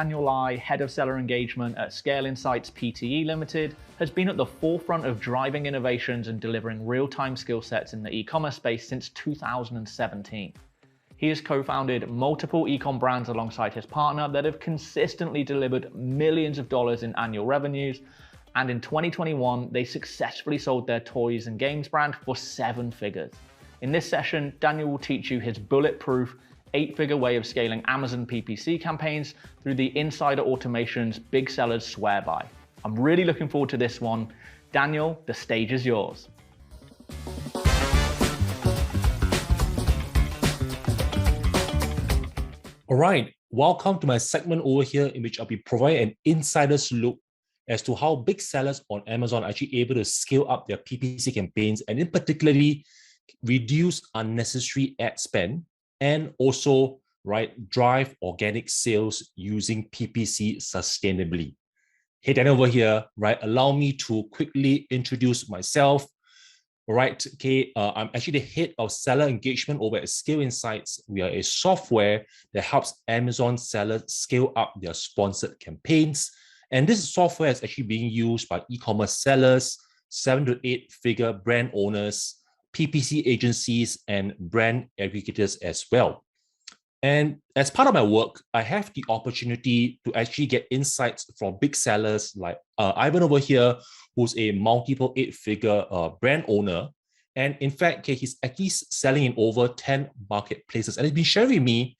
Daniel Lai, Head of Seller Engagement at Scale Insights Pte Limited, has been at the forefront of driving innovations and delivering real-time skill sets in the e-commerce space since 2017. He has co-founded multiple e-com brands alongside his partner that have consistently delivered millions of dollars in annual revenues, and in 2021, they successfully sold their toys and games brand for 7 figures. In this session, Daniel will teach you his bulletproof 8-figure way of scaling Amazon PPC campaigns through the insider automations big sellers swear by. I'm really looking forward to this one. Daniel, the stage is yours. All right, welcome to my segment over here in which I'll be providing an insider's look as to how big sellers on Amazon are actually able to scale up their PPC campaigns and in particularly reduce unnecessary ad spend and also drive organic sales using PPC sustainably. Hey, Dan over here, allow me to quickly introduce myself. I'm actually the head of seller engagement over at Scale Insights. We are a software that helps Amazon sellers scale up their sponsored campaigns. And this software is actually being used by e-commerce sellers, 7 to 8-figure brand owners, PPC agencies, and brand aggregators as well. And as part of my work, I have the opportunity to actually get insights from big sellers like Ivan over here, who's a multiple 8-figure brand owner. And in fact, he's actually selling in over 10 marketplaces. And he's been sharing with me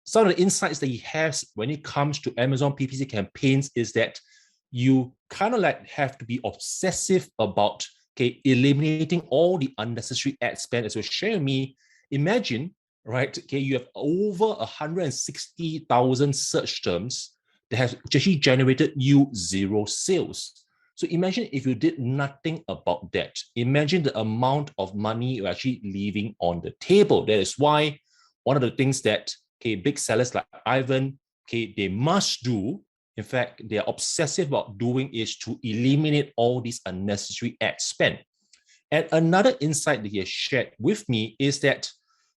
some of the insights that he has when it comes to Amazon PPC campaigns is that you kind of have to be obsessive about eliminating all the unnecessary ad spend. As you're sharing with me, imagine, you have over 160,000 search terms that have actually generated you 0 sales. So imagine if you did nothing about that. Imagine the amount of money you're actually leaving on the table. That is why one of the things that big sellers like Ivan, they must do, in fact, they're obsessive about doing is to eliminate all these unnecessary ad spend. And another insight that he has shared with me is that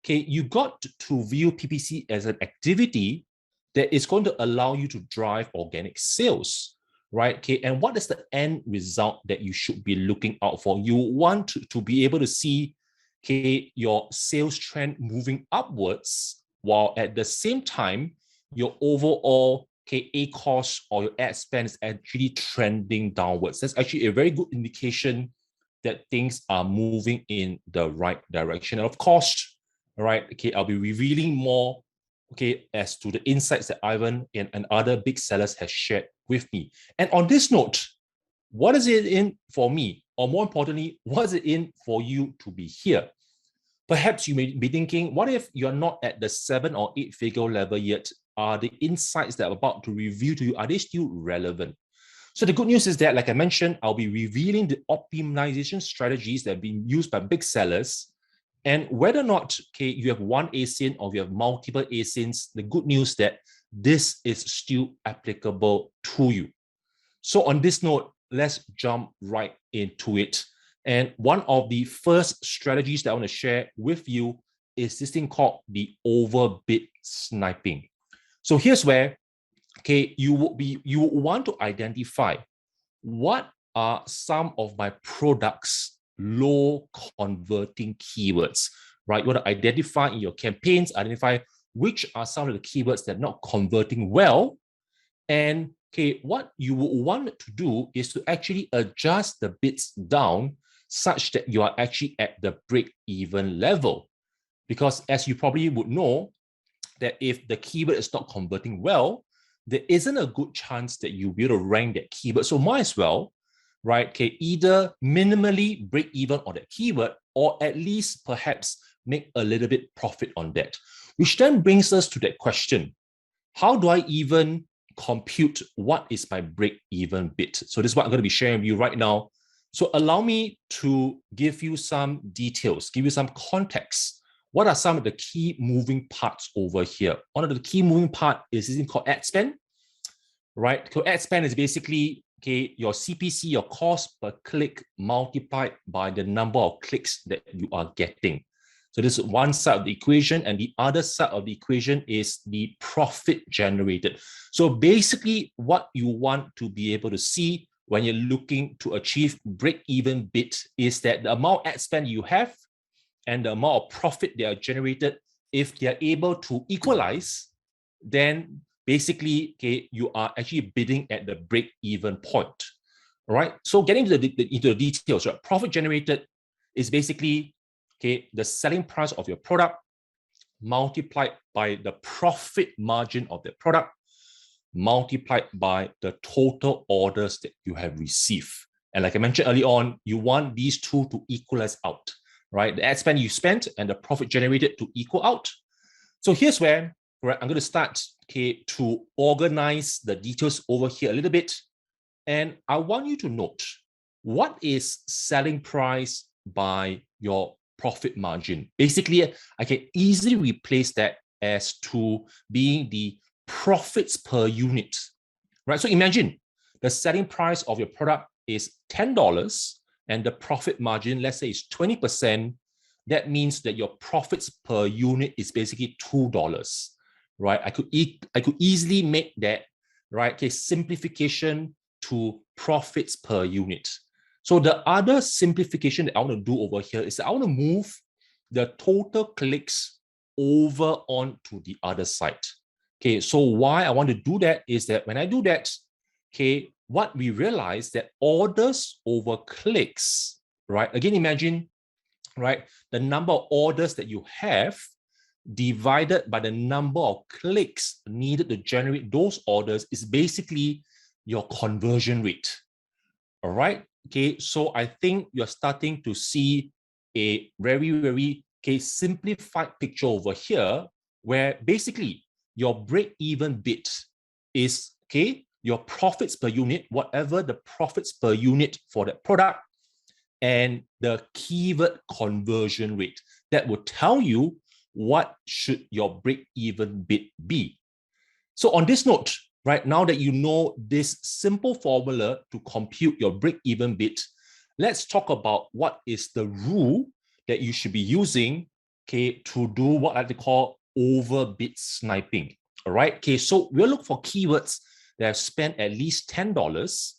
you got to view PPC as an activity that is going to allow you to drive organic sales, and what is the end result that you should be looking out for? You want to be able to see your sales trend moving upwards, while at the same time, your overall ACoS or your ad spend is actually trending downwards. That's actually a very good indication that things are moving in the right direction. And of course, I'll be revealing more, as to the insights that Ivan and other big sellers has shared with me. And on this note, what is it in for me? Or more importantly, what is it in for you to be here? Perhaps you may be thinking, what if you're not at the 7 or 8-figure level yet? Are the insights that I'm about to review to you, are they still relevant? So the good news is that, like I mentioned, I'll be revealing the optimization strategies that have been used by big sellers. And whether or not you have one ASIN or you have multiple ASINs, the good news that this is still applicable to you. So on this note, let's jump right into it. And one of the first strategies that I want to share with you is this thing called the overbid sniping. So here's where you would want to identify what are some of my products' low converting keywords, You want to identify in your campaigns, identify which are some of the keywords that are not converting well. And what you would want to do is to actually adjust the bids down such that you are actually at the break-even level. Because as you probably would know, that if the keyword is not converting well, there isn't a good chance that you'll be able to rank that keyword. So might as well, either minimally break even on that keyword or at least perhaps make a little bit profit on that. Which then brings us to that question. How do I even compute what is my break-even bid? So this is what I'm going to be sharing with you right now. So allow me to give you some details, give you some context. What are some of the key moving parts over here? One of the key moving part is this thing called ad spend, So ad spend is basically your CPC, your cost per click multiplied by the number of clicks that you are getting. So this is one side of the equation, and the other side of the equation is the profit generated. So basically what you want to be able to see when you're looking to achieve break-even bit is that the amount of ad spend you have and the amount of profit they are generated, if they are able to equalize, then basically, okay, you are actually bidding at the break-even point. All right. So getting into the details, right? Profit generated is basically, okay, the selling price of your product multiplied by the profit margin of the product multiplied by the total orders that you have received. And like I mentioned early on, you want these two to equalize out, right? The ad spend you spent and the profit generated to equal out. So here's where, right, I'm going to start, okay, to organize the details over here a little bit. And I want you to note, what is selling price by your profit margin? Basically, I can easily replace that as to being the profits per unit, right? So imagine the selling price of your product is $10 and the profit margin, let's say, is 20%. That means that your profits per unit is basically $2, right? I could easily make that, right? Okay, simplification to profits per unit. So the other simplification that I want to do over here is that I want to move the total clicks over onto the other side. Okay, so why I want to do that is that when I do that, okay, what we realize that orders over clicks, right? Again, imagine, right, the number of orders that you have divided by the number of clicks needed to generate those orders is basically your conversion rate. All right. Okay. So I think you're starting to see a very, very simplified picture over here, where basically your break-even bit is your profits per unit, whatever the profits per unit for that product, and the keyword conversion rate that will tell you what should your break-even bit be. So on this note, right, now that you know this simple formula to compute your break-even bit, let's talk about what is the rule that you should be using, okay, to do what I like to call overbid sniping. All right. Okay. So we'll look for keywords that have spent at least $10.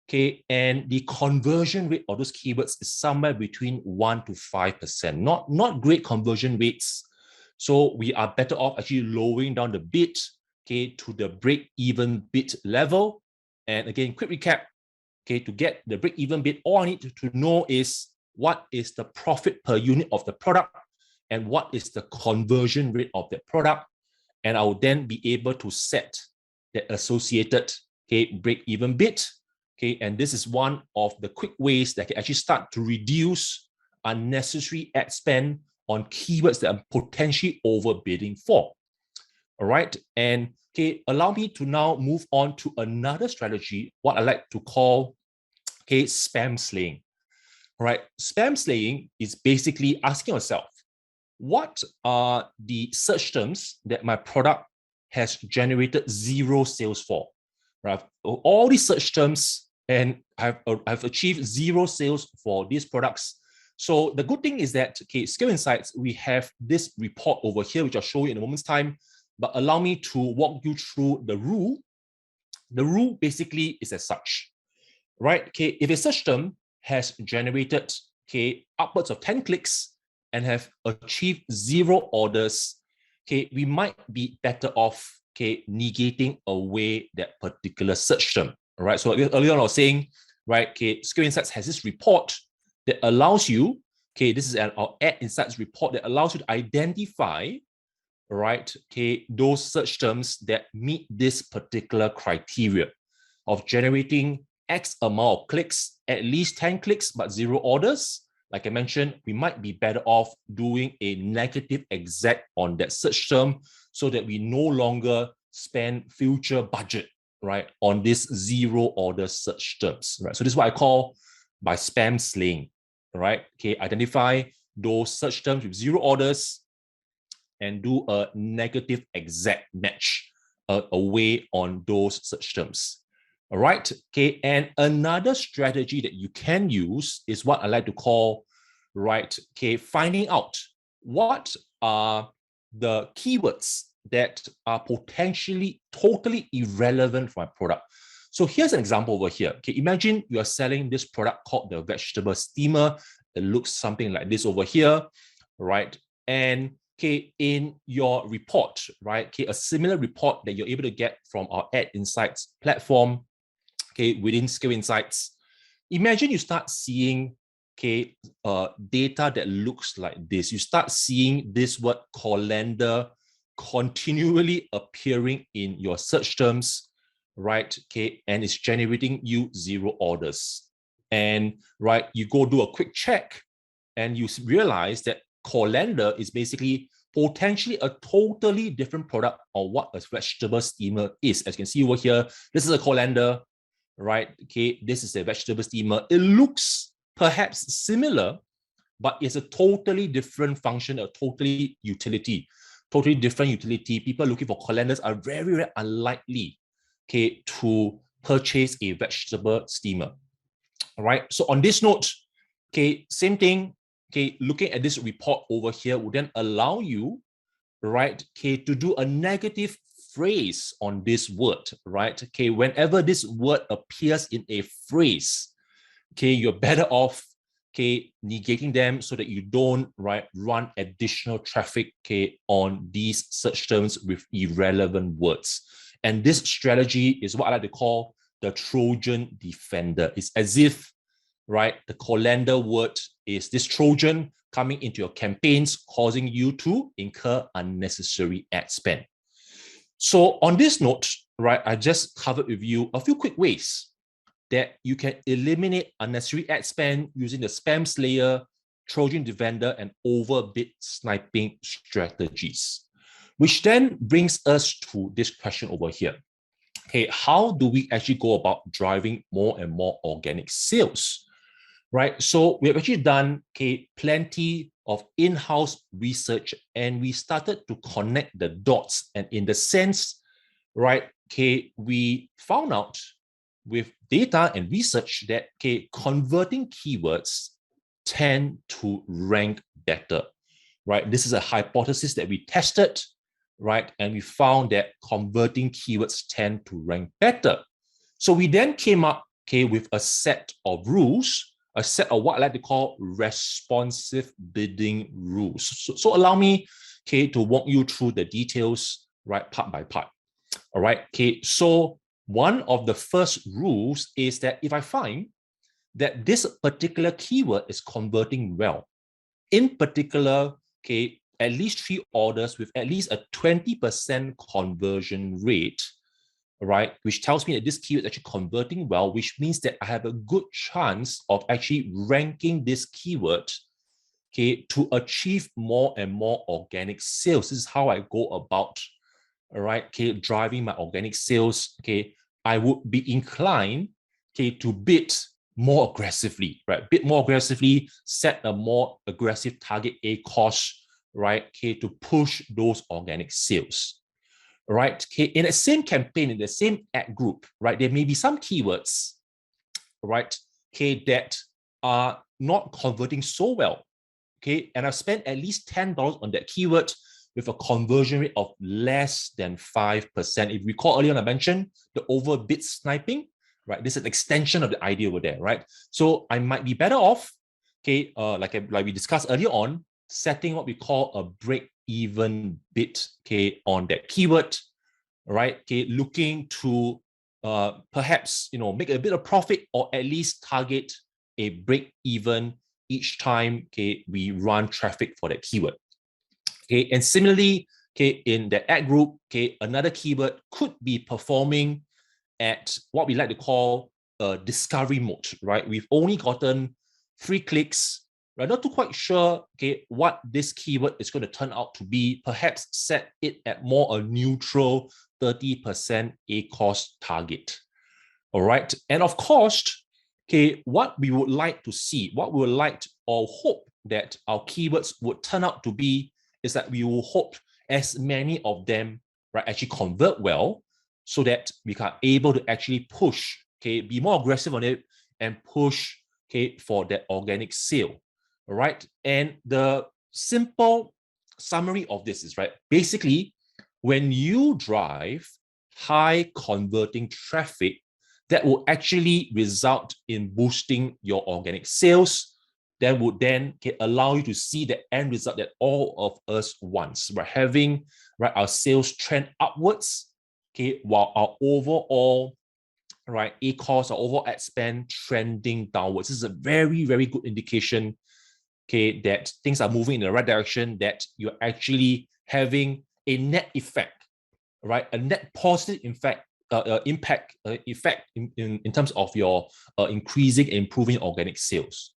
Okay, and the conversion rate of those keywords is somewhere between 1 to 5%. Not great conversion rates. So we are better off actually lowering down the bid, okay, to the break-even bid level. And again, quick recap, okay, to get the break-even bid, all I need to know is what is the profit per unit of the product and what is the conversion rate of the product. And I will then be able to set the associated, okay, break-even bid. Okay, and this is one of the quick ways that can actually start to reduce unnecessary ad spend on keywords that I'm potentially overbidding for. All right, and okay, allow me to now move on to another strategy, what I like to call, okay, spam slaying. All right, spam slaying is basically asking yourself, what are the search terms that my product has generated zero sales for? Right, all these search terms, and I've achieved zero sales for these products. So the good thing is that, okay, Skill Insights, we have this report over here, which I'll show you in a moment's time, but allow me to walk you through the rule. The rule basically is as such, right? Okay, if a search term has generated, okay, upwards of 10 clicks and have achieved zero orders, okay, we might be better off, okay, negating away that particular search term. All right. So earlier on I was saying, right, okay, Skill Insights has this report that allows you, okay, this is our Ad Insights report that allows you to identify, right, okay, those search terms that meet this particular criteria of generating X amount of clicks, at least 10 clicks, but zero orders. Like I mentioned, we might be better off doing a negative exec on that search term so that we no longer spend future budget, right, on this zero order search terms, right? So this is what I call by spam slaying, right? Okay, identify those search terms with zero orders and do a negative exact match away on those search terms. All right. Okay. And another strategy that you can use is what I like to call, right, okay, finding out what are the keywords that are potentially totally irrelevant for my product. So here's an example over here. Okay, imagine you are selling this product called the vegetable steamer. It looks something like this over here, right? And okay, in your report, right? Okay, a similar report that you're able to get from our Ad Insights platform, okay, within Skill Insights. Imagine you start seeing okay, data that looks like this. You start seeing this word colander continually appearing in your search terms, right? Okay, and it's generating you 0 orders. And right, you go do a quick check and you realize that colander is basically potentially a totally different product of what a vegetable steamer is. As you can see over here, this is a colander, right? Okay, this is a vegetable steamer. It looks perhaps similar, but it's a totally different function, a totally different utility. People looking for colanders are very, very unlikely, okay, to purchase a vegetable steamer. All right. So on this note, okay, same thing. Okay, looking at this report over here would then allow you, right, okay, to do a negative phrase on this word, right? Okay, whenever this word appears in a phrase, okay, you're better off, okay, negating them so that you don't, right, run additional traffic, okay, on these search terms with irrelevant words. And this strategy is what I like to call the Trojan defender. It's as if, right, the colander word is this Trojan coming into your campaigns, causing you to incur unnecessary ad spend. So on this note, right, I just covered with you a few quick ways that you can eliminate unnecessary ad spend using the spam slayer, Trojan defender, and overbid sniping strategies. Which then brings us to this question over here. Okay, how do we actually go about driving more and more organic sales? Right, so we have actually done plenty of in-house research, and we started to connect the dots. And in the sense, right, we found out with data and research that converting keywords tend to rank better. Right, this is a hypothesis that we tested, right, and we found that converting keywords tend to rank better. So we then came up with a set of rules, a set of what I like to call responsive bidding rules. So allow me, to walk you through the details, right, part by part. All right, so one of the first rules is that if I find that this particular keyword is converting well, in particular, at least 3 orders with at least a 20% conversion rate, right, which tells me that this keyword is actually converting well, which means that I have a good chance of actually ranking this keyword, to achieve more and more organic sales. This is how I go about, all right, driving my organic sales. I would be inclined, to bid more aggressively, right? Bid more aggressively, set a more aggressive target ACoS, right, to push those organic sales. Right, in the same campaign, in the same ad group, right, there may be some keywords, right, that are not converting so well, and I've spent at least $10 on that keyword with a conversion rate of less than 5%. If you recall earlier on, I mentioned the overbid sniping, right? This is an extension of the idea over there, right? So I might be better off, like we discussed earlier on, setting what we call a break-even bid, on that keyword, right? Looking to perhaps make a bit of profit or at least target a break-even each time we run traffic for that keyword. And similarly, in the ad group, another keyword could be performing at what we like to call discovery mode, right? We've only gotten 3 clicks, right? Not too quite sure, what this keyword is going to turn out to be. Perhaps set it at more a neutral 30% ACoS target. All right, and of course, what we would like to see, what we would like to, or hope that our keywords would turn out to be, is that we will hope as many of them, right, actually convert well, so that we are able to actually push, be more aggressive on it and push, for that organic sale. All right, and the simple summary of this is, right, basically, when you drive high converting traffic, that will actually result in boosting your organic sales, that would then allow you to see the end result that all of us wants. We're having, right, our sales trend upwards, okay, while our overall, right, ACOS, our overall ad spend trending downwards. This is a very, very good indication, okay, that things are moving in the right direction, that you're actually having a net effect, right, a net positive impact effect in terms of your increasing and improving organic sales.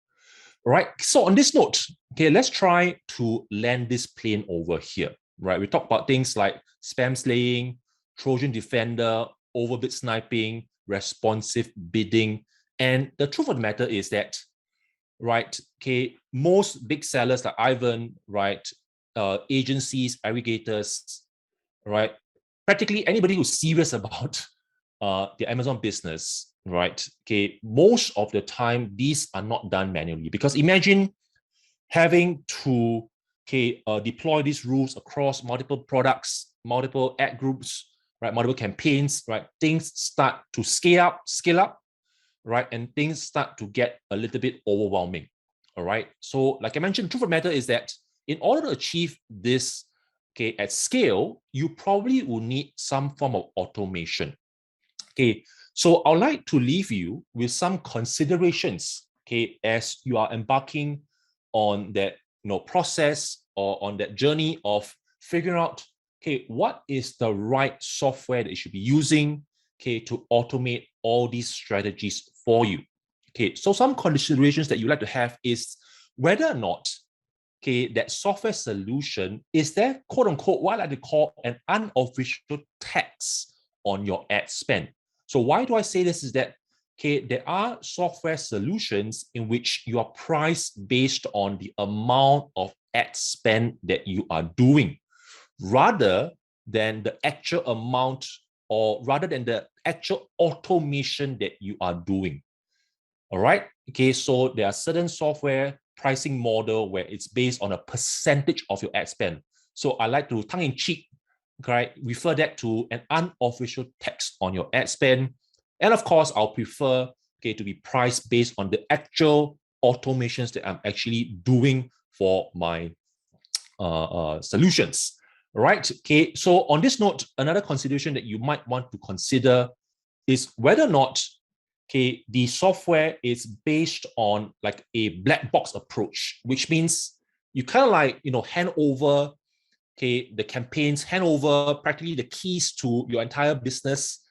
Right. So on this note, okay, let's try to land this plane over here. Right. We talk about things like spam slaying, Trojan Defender, overbid sniping, responsive bidding. And the truth of the matter is that, right, okay, most big sellers like Ivan, right, agencies, aggregators, right, practically anybody who's serious about the Amazon business, right, okay, most of the time, these are not done manually. Because imagine having to, okay, deploy these rules across multiple products, multiple ad groups, right, multiple campaigns, right, things start to scale up, right, and things start to get a little bit overwhelming, all right? So like I mentioned, the truth of the matter is that in order to achieve this, okay, at scale, you probably will need some form of automation. Okay, so I'd like to leave you with some considerations, okay, as you are embarking on that, process or on that journey of figuring out, okay, what is the right software that you should be using, okay, to automate all these strategies for you. Okay, so some considerations that you like to have is whether or not, okay, that software solution is there, quote unquote, what I like to call an unofficial tax on your ad spend. So why do I say this is that, okay, there are software solutions in which you are priced based on the amount of ad spend that you are doing, rather than the actual amount, or rather than the actual automation that you are doing. All right. Okay. So there are certain software pricing model where it's based on a percentage of your ad spend. So I like to tongue in cheek, right, refer that to an unofficial tax on your ad spend. And of course, I'll prefer, okay, to be priced based on the actual automations that I'm actually doing for my solutions. Right. Okay. So on this note, another consideration that you might want to consider is whether or not, okay, the software is based on like a black box approach, which means you kind of like, hand over, okay, the campaigns, hand over practically the keys to your entire business,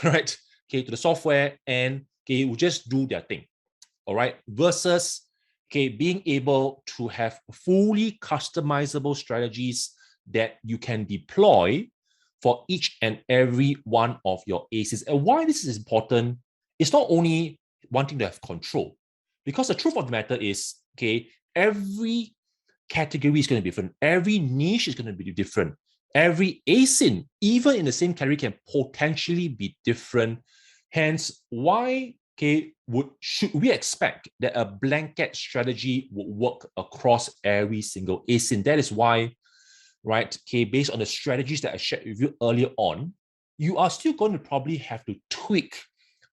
right, okay, to the software, and okay, will just do their thing, all right, versus, okay, being able to have fully customizable strategies that you can deploy for each and every one of your ACEs. And why this is important, it's not only wanting to have control, because the truth of the matter is, okay, every category is going to be different. Every niche is going to be different. Every ASIN, even in the same category, can potentially be different. Hence, why, okay, should we expect that a blanket strategy would work across every single ASIN? That is why, right, okay, based on the strategies that I shared with you earlier on, you are still going to probably have to tweak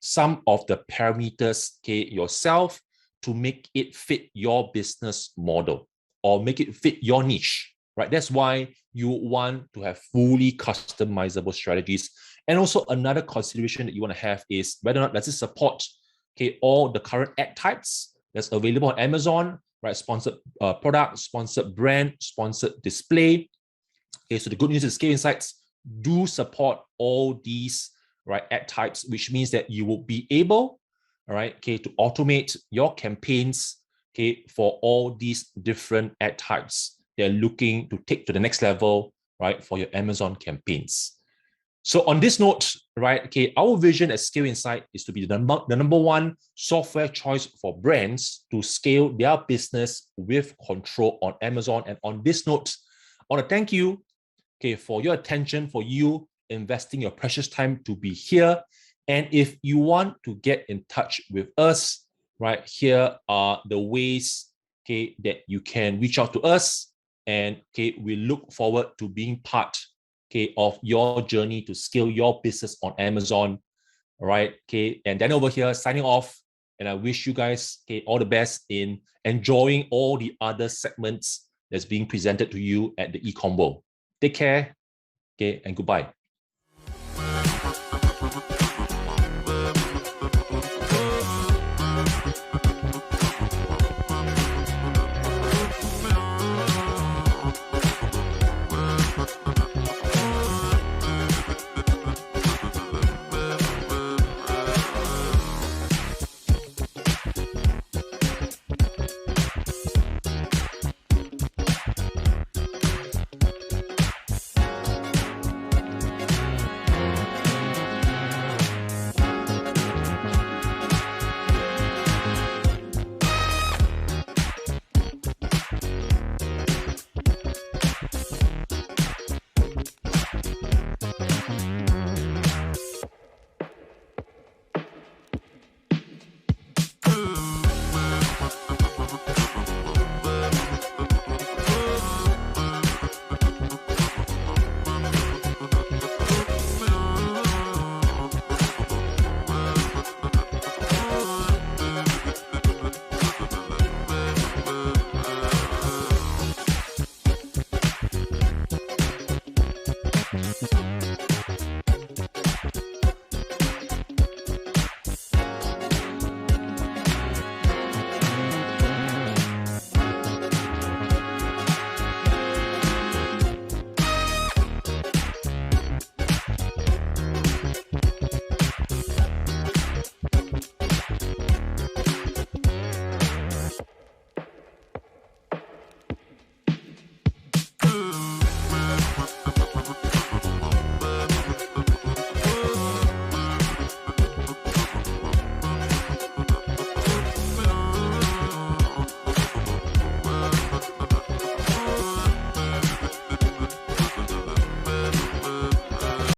some of the parameters, okay, yourself to make it fit your business model or make it fit your niche, right? That's why you want to have fully customizable strategies. And also another consideration that you want to have is whether or not does it support, okay, all the current ad types that's available on Amazon, right? Sponsored product, sponsored brand, sponsored display. Okay, so the good news is Scale Insights do support all these, right, ad types, which means that you will be able, all right, okay, to automate your campaigns, okay, for all these different ad types they're looking to take to the next level, right, for your Amazon campaigns. So on this note, right, okay, our vision at Scale Insight is to be the number one software choice for brands to scale their business with control on Amazon. And on this note, I want to thank you, okay, for your attention, for you investing your precious time to be here. And if you want to get in touch with us, right, here are the ways, okay, that you can reach out to us. And okay, we look forward to being part, okay, of your journey to scale your business on Amazon. All right. Okay. And then over here, signing off. And I wish you guys, okay, all the best in enjoying all the other segments that's being presented to you at the eCombo. Take care. Okay, and goodbye.